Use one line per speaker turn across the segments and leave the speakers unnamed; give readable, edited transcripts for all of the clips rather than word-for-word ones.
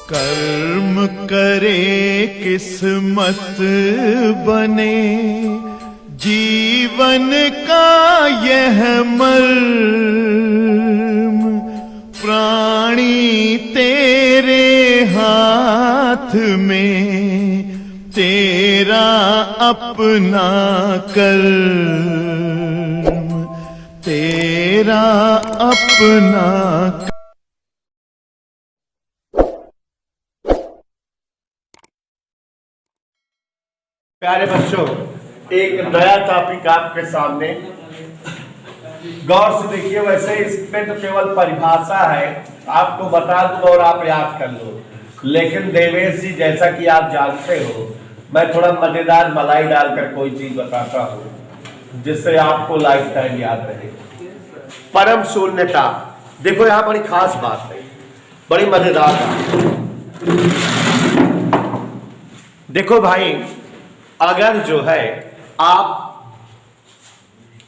कर्म करे किस्मत बने, जीवन का यह मर्म, प्राणी तेरे हाथ में, तेरा अपना कर्म, तेरा अपना।
प्यारे बच्चों, एक नया टॉपिक आपके सामने, गौर से देखिए। वैसे इसमें तो केवल परिभाषा है, आपको बता दूं और आप याद कर लो, लेकिन देवेश जी जैसा कि आप जानते हो, मैं थोड़ा मजेदार मलाई डालकर कोई चीज बताता हूं जिससे आपको लाइफ टाइम याद रहे। परम शून्यता, देखो यहां बड़ी खास बात है, बड़ी मजेदार बात। देखो भाई, अगर जो है आप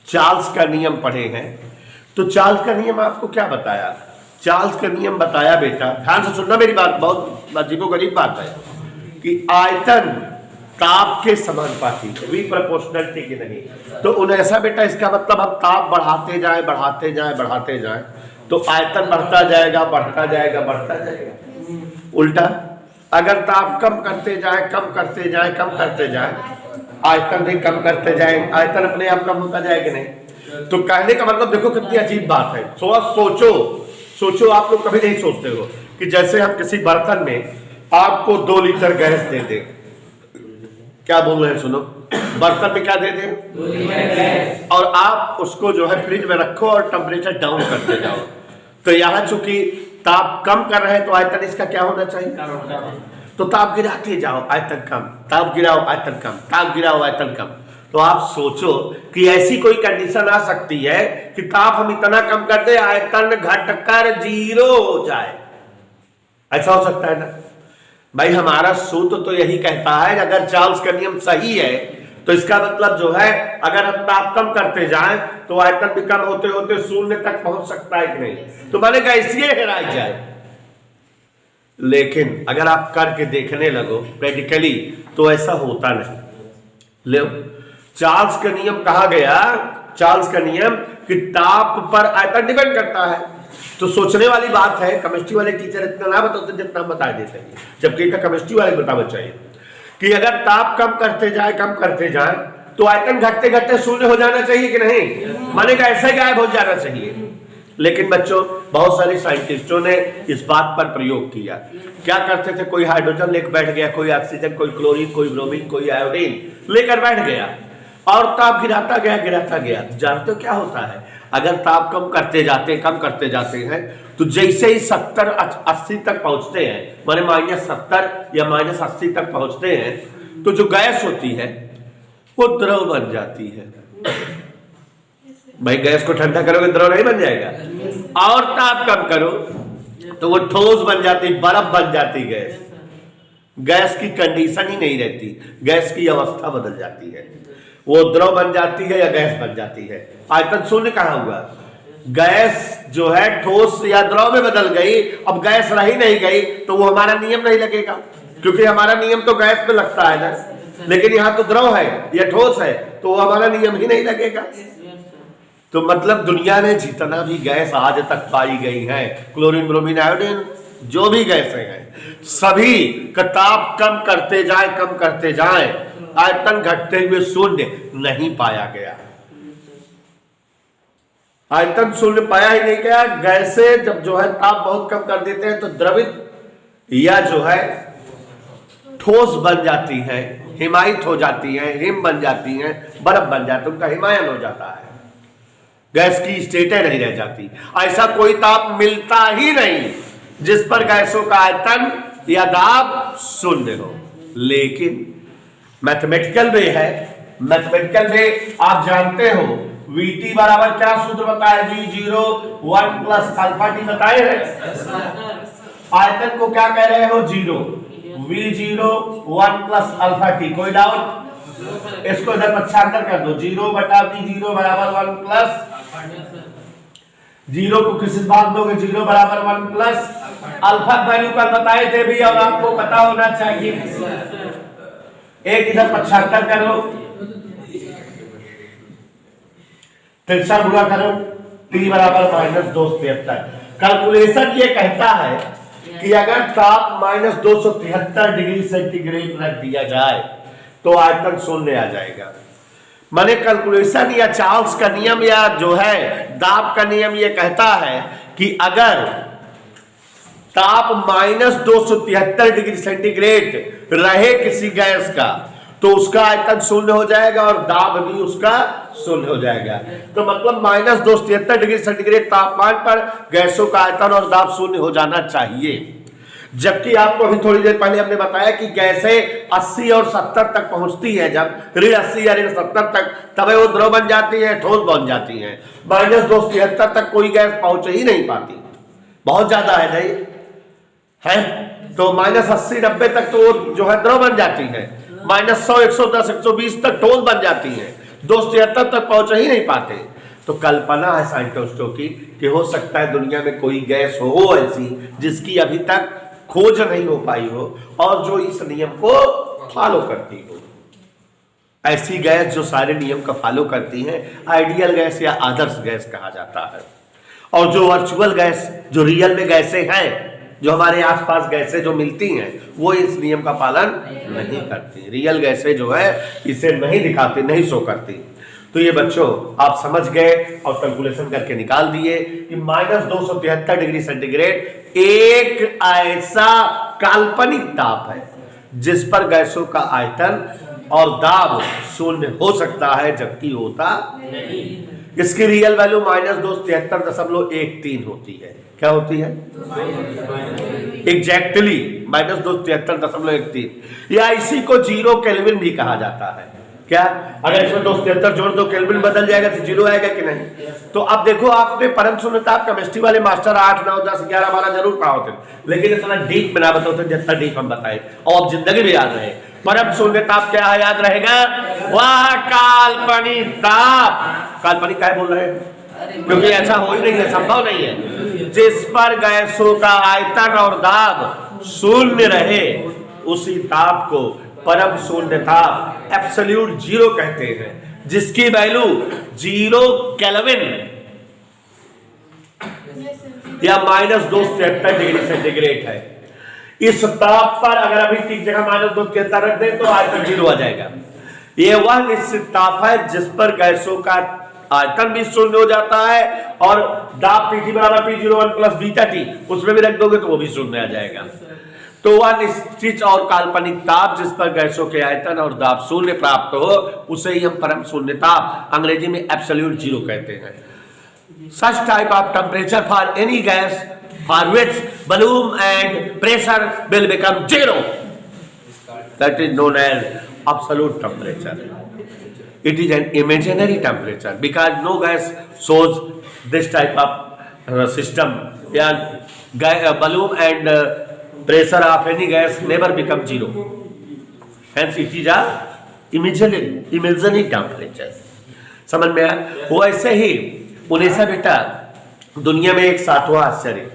चार्ल्स का नियम पढ़े हैं तो चार्ल्स का नियम आपको क्या बताया? चार्ल्स का नियम बताया बेटा, ध्यान से सुनना मेरी बात, बहुत अजीबोगरीब बात है कि आयतन ताप के समानुपाती है, वी प्रोपोर्शनलिटी की नहीं। तो उन्हें ऐसा बेटा, इसका मतलब हम ताप बढ़ाते जाएं बढ़ाते जाएं बढ़ाते जाएं तो आयतन बढ़ता जाएगा बढ़ता जाएगा बढ़ता जाएगा। उल्टा, अगर ताप कम करते जाए कम करते जाए कम करते जाए, आयतन भी कम करते जाए, आयतन अपने आप कम होता जाए कि नहीं? तो कहने का मतलब देखो कितनी अजीब बात है। सोचो आप लोग कभी नहीं सोचते हो कि जैसे हम किसी बर्तन में आपको 2 लीटर गैस दे दे, क्या बोल रहे हैं सुनो, बर्तन में क्या दे दे, 2 लीटर गैस, और आप उसको जो है फ्रिज में रखो और टेम्परेचर डाउन करते जाओ। तो यहाँ चूंकि ताप कम कर रहे हैं तो आयतन इसका क्या होना चाहिए, तो ताप गिराते जाओ आयतन कम, ताप गिराओ आयतन कम, ताप गिराओ आयतन कम। तो आप सोचो कि ऐसी कोई कंडीशन आ सकती है कि ताप हम इतना कम कर दे आयतन घटकर 0 हो जाए, ऐसा हो सकता है ना भाई? हमारा सूत्र तो यही कहता है कि अगर चार्ल्स का नियम सही है तो इसका मतलब जो है अगर हम ताप कम करते जाएं तो आयतन भी कम होते होते 0 तक पहुंच सकता है कि नहीं? तो मैंने कहा इसलिए हेराई जाए। लेकिन अगर आप करके देखने लगो प्रैक्टिकली तो ऐसा होता नहीं। ले, चार्ल्स का नियम कहा गया, चार्ल्स का नियम कि ताप पर आयतन डिपेंड करता है। तो सोचने वाली बात है, केमिस्ट्री वाले टीचर इतना ना बताते जितना बता देते हैं, जबकि इनका केमिस्ट्री वाले बताना चाहिए कि अगर ताप कम करते जाए तो आयतन घटते घटते 0 हो जाना चाहिए कि नहीं? माने का ऐसा गायब हो जाना चाहिए। लेकिन बच्चों, बहुत सारे साइंटिस्टों ने इस बात पर प्रयोग किया। क्या करते थे, कोई हाइड्रोजन लेकर बैठ गया, कोई ऑक्सीजन, कोई क्लोरीन, कोई ब्रोमीन, कोई आयोडीन लेकर बैठ गया और ताप गिराता गया। जानते हो क्या होता है? अगर ताप कम करते जाते हैं तो जैसे ही 70-80 तक पहुंचते हैं, माने -70 या -80 तक पहुंचते हैं, तो जो गैस होती है वो द्रव बन जाती है। भाई गैस को ठंडा करोगे द्रव नहीं बन जाएगा? और ताप कम करो तो वो ठोस बन जाती, बर्फ बन जाती। गैस की कंडीशन ही नहीं रहती, गैस की अवस्था बदल जाती है, वो द्रव बन जाती है या गैस बन जाती है। आयतन 0 कहां हुआ? गैस जो है ठोस या द्रव में बदल गई। अब गैस रही नहीं गई तो वो हमारा नियम नहीं लगेगा, क्योंकि हमारा नियम तो गैस पे लगता है ना, लेकिन यहां तो द्रव है या ठोस है तो वो हमारा नियम ही नहीं लगेगा। तो मतलब दुनिया में जितना भी गैस आज तक पाई गई है, क्लोरीन, ब्रोमीन, आयोडीन, जो भी गैसें हैं, सभी का ताप कम करते जाए आयतन घटते हुए 0 नहीं पाया गया। आयतन 0 पाया ही नहीं गया। गैसे जब जो है ताप बहुत कम कर देते हैं तो द्रवित या जो है ठोस बन जाती है, हिमायित हो जाती है, हिम बन जाती है, बर्फ बन जाती है, उनका हिमायन हो जाता है, गैस की स्टेटें नहीं रह जाती। ऐसा कोई ताप मिलता ही नहीं जिस पर गैसों का आयतन या दाब 0 हो। लेकिन मैथमेटिकल में है, मैथमेटिकल में आप जानते हो Vt बराबर क्या सूत्र बताया? V0 1 प्लस अल्फा टी बताए हैं। आयतन को क्या कह रहे हो? 0। V0 1 प्लस अल्फा टी, कोई डाउट? इसको इधर पक्षांतर कर दो, 0/V0 बराबर 1 प्लस, 0 को किसी बात दोगे, 0 बराबर 1 प्लस अल्फा वैल्यू कल बताए थे भी और आपको पता होना चाहिए। एक इधर 75 करो, तिरछा गुणा करो, t बराबर -273। कैलकुलेशन ये कहता है कि अगर ताप -273 डिग्री सेंटीग्रेड रख दिया जाए तो आयतन शून्य आ जाएगा। माने कैलकुलेशन या चार्ल्स का नियम या जो है दाब का नियम ये कहता है कि अगर ताप -273 डिग्री सेंटीग्रेड रहे किसी गैस का तो उसका आयतन शून्य हो जाएगा और दाब भी उसका शून्य हो जाएगा। तो मतलब -273 डिग्री सेंटीग्रेड तापमान पर गैसों का आयतन और दाब शून्य हो जाना चाहिए। जबकि आपको अभी थोड़ी देर पहले हमने बताया कि गैसें 80 और 70 तक पहुंचती है, जब ऋण 80 या ऋण 70 तक, तब वो द्रव बन जाती है, ठोस बन जाती है। -273 तक कोई गैस पहुंच ही नहीं पाती, बहुत ज्यादा है नहीं है। तो -80 90 तक तो वो जो है द्रव बन जाती है, -100 110 120 तक ठोस बन जाती है, 273 तक पहुंच ही नहीं पाते। तो कल्पना है साइंटिस्टों की कि हो सकता है दुनिया में कोई गैस हो ऐसी जिसकी अभी तक खोज नहीं हो पाई हो और जो इस नियम को फॉलो करती हो। ऐसी गैस जो सारे नियम का फॉलो करती है आइडियल गैस या आदर्श गैस कहा जाता है। और जो वर्चुअल गैस, जो रियल में गैसें हैं, जो हमारे आसपास गैसें जो मिलती हैं, वो इस नियम का पालन नहीं करती। रियल गैसें जो है इसे नहीं दिखाती, नहीं शो करती। तो ये बच्चों आप समझ गए और कैलकुलेशन करके निकाल दिए कि -273 डिग्री सेंटीग्रेड एक ऐसा काल्पनिक ताप है जिस पर गैसों का आयतन और दाब शून्य हो सकता है, जबकि होता नहीं। इसकी रियल वैल्यू -273.13 होती है। क्या होती है? एग्जैक्टली -273.13। या इसी को 0 केल्विन भी कहा जाता है। क्या अगर इसमें 273 जोड़ दो केल्विन बदल जाएगा तो 0 आएगा कि नहीं? तो अब देखो आपने परम शून्यताप केमिस्ट्री वाले मास्टर 8 9 10 11 12 जरूर पढ़ा होते, लेकिन इतना डीप में ना बताते जितना डीप हम बताए और अब जिंदगी भी याद रहे। परम शून्यताप क्या है याद रहेगा? वह काल्पनिक ताप। काल्पनिक क्या बोल रहे हैं? क्योंकि ऐसा हो ही नहीं है, संभव नहीं है। जिस पर गैसों का आयतन और दाब शून्य रहे उसी ताप को परम शून्य ताप एब्सोल्यूट जीरो कहते हैं, जिसकी वैल्यू 0 केल्विन या -273 डिग्री सेंटीग्रेड है। इस ताप पर अगर अभी ठीक जगह -273 रख दें तो आयतन 0 आ जाएगा। यह वह निश्चित ताप है जिस पर गैसों का आयतन भी शून्य हो जाता है और दाब P बराबर P01 प्लस बीटा T उसमें भी रख दोगे तो वो भी शून्य आ जाएगा। तो वह निश्चित और काल्पनिक ताप जिस पर गैसों के आयतन और दाब शून्य प्राप्त हो उसे ही हम परम शून्य ताप अंग्रेजी में एब्सोल्यूट जीरो कहते हैं। Such type of temperature for any gas for which volume and pressure will become zero, that is known as absolute temperature. It is an imaginary temperature because no gas shows this type of system. Yeah, volume and pressure of any gas never become zero. Hence it is a imaginary temperature. समझ में आया? वैसे ही उन्नीसा बेटा दुनिया में एक 7वां आश्चर्य,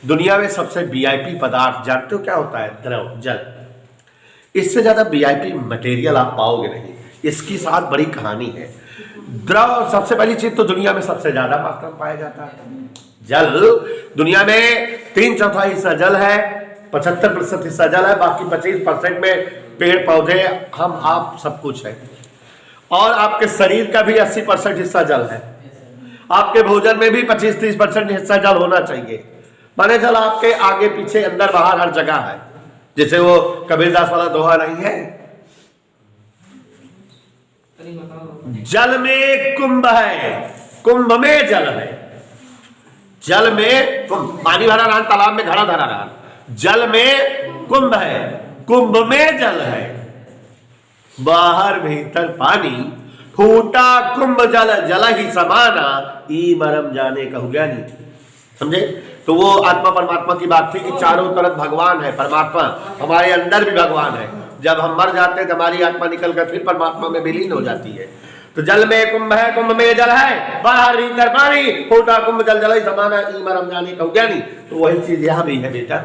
दुनिया में सबसे वीआईपी पदार्थ जानते हो क्या होता है? द्रव, जल। इससे ज्यादा वीआईपी मटेरियल आप पाओगे नहीं। इसकी साथ बड़ी कहानी है। द्रव सबसे पहली चीज तो दुनिया में सबसे ज्यादा मात्रा में पाया जाता है जल। दुनिया में 3/4 हिस्सा जल है, 75% हिस्सा जल है, बाकी 25% में पेड़ पौधे हम आप सब कुछ है। और आपके शरीर का भी 80% हिस्सा जल है। आपके भोजन में भी 25-30% हिस्सा जल होना चाहिए। माने जल आपके आगे पीछे अंदर बाहर हर जगह है। जैसे वो कबीरदास वाला दोहा नहीं है, जल में कुंभ है, कुंभ में जल है। जल में पानी भरा रहा, तालाब में घड़ा धरा रहा, जल में कुंभ है, कुंभ में जल है। बाहर भीतर पानी, फूटा कुंभ जल, जल ही समाना, ई मरम जाने कहु ज्ञानी। समझे? तो वो आत्मा परमात्मा की बात थी कि चारों तरफ भगवान है, परमात्मा हमारे अंदर भी भगवान है। जब हम मर जाते हैं तो हमारी आत्मा निकल कर फिर परमात्मा में विलीन हो जाती है। तो तो जल में कुंभ है, कुंभ में जल है, बाहर भीतर पानी, फूटा कुंभ जल जल ही समान है, ई मरम जाने कहू ज्ञानी। तो वही चीज यहाँ भी है बेटा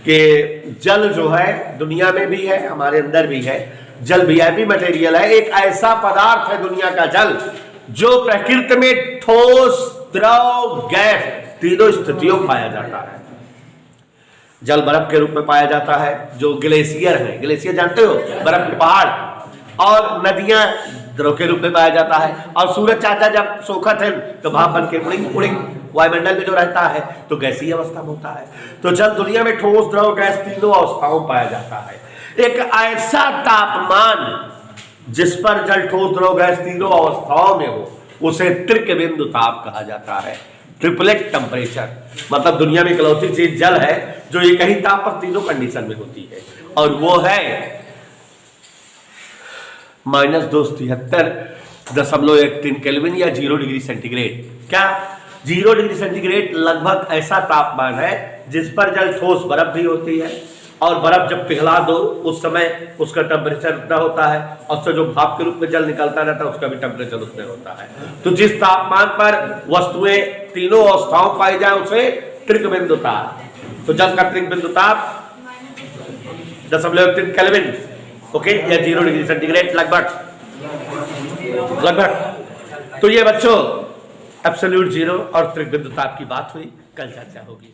कि जल जो है दुनिया में भी है, हमारे अंदर भी है। जल वीआईपी मटेरियल है, एक ऐसा पदार्थ है दुनिया का जल जो प्रकृति में ठोस, द्रव, गैस तीनों स्थितियों में पाया जाता है। जल बर्फ के रूप में पाया जाता है, जो ग्लेशियर है, ग्लेशियर जानते हो, बर्फ के पहाड़, और नदियां द्रव के रूप में पाया जाता है। और सूरज चाचा जब सोखत है तो भाप बन के उड़िंग उड़िंग वायुमंडल में जो रहता है तो गैसीय अवस्था में होता है। तो जल दुनिया में ठोस, द्रव, गैस तीनों अवस्थाओं में पाया जाता है। एक ऐसा तापमान जिस पर जल ठोस, द्रव, गैस तीनों अवस्थाओं में हो उसे त्रिक बिंदु ताप कहा जाता है। ट्रिपलेट टेम्परेचर, मतलब दुनिया में इकलौती चीज जल है जो एक ही ताप पर तीनों कंडीशन में होती है, और वो है -273.13 केल्विन या 0 डिग्री सेंटीग्रेड। क्या 0 डिग्री सेंटीग्रेड लगभग ऐसा तापमान है जिस पर जल ठोस बर्फ भी होती है, और बर्फ जब पिघला दो उस समय उसका टेम्परेचर उतना होता है, और उससे जो भाप के रूप में जल निकलता रहता है उसका भी टेम्परेचर उतना होता है। तो जिस तापमान पर वस्तुएं तीनों अवस्थाओं पाई जाए उसे त्रिक बिंदु ताप। तो जल का त्रिक बिंदु ताप 0.3 केल्विन, ओके, या 0 डिग्री सेंटीग्रेड लगभग। तो ये बच्चों एब्सोल्यूट जीरो और त्रिक बिंदु ताप की बात हुई, कल चर्चा होगी।